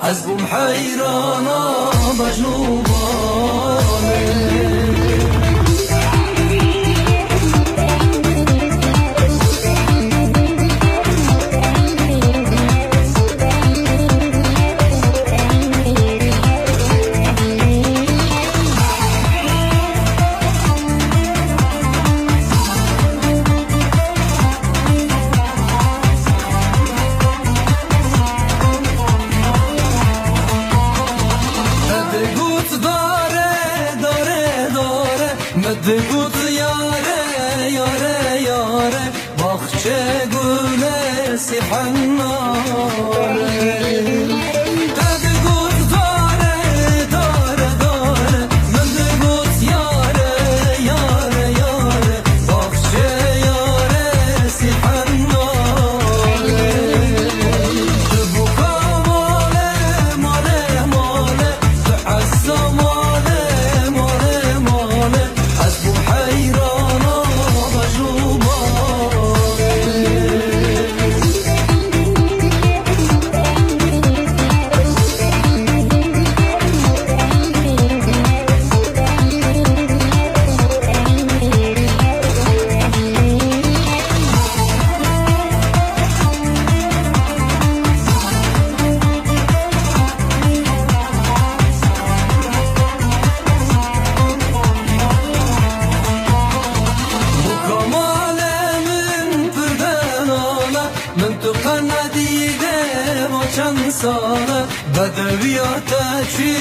از بوم حیرانا بجنوبانه دگوت یاره یاره یاره باخچه گونه سیحناره دگوت داره داره داره من دگوت یاره یاره یاره باخچه یاره سیحناره دبوکا ماله ماله ماله دعزا ماله ماله ماله چند ساله بدویات چی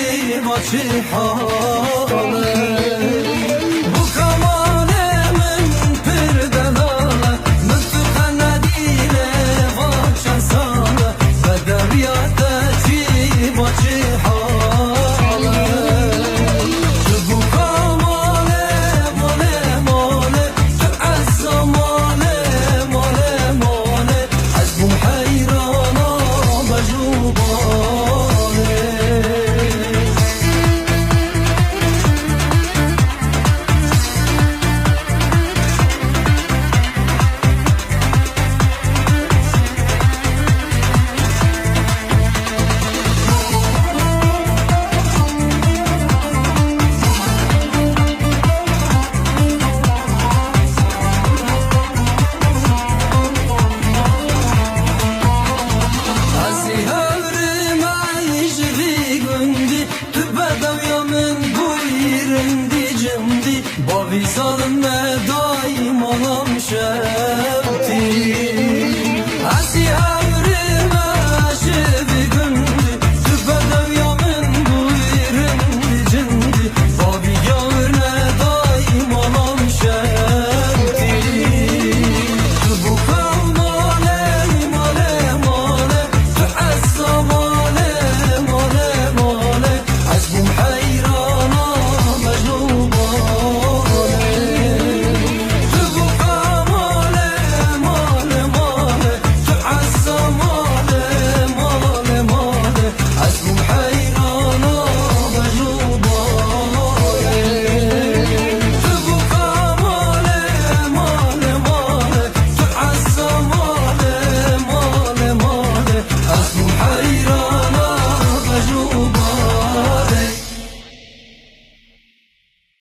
با چی حاله بو کماله من پردناله من تو خندیله با چند ساله بدویات چی با چی حاله بو کماله ماله ماله تو عزا ماله ماله ماله از بو حیران با ویزارم دایم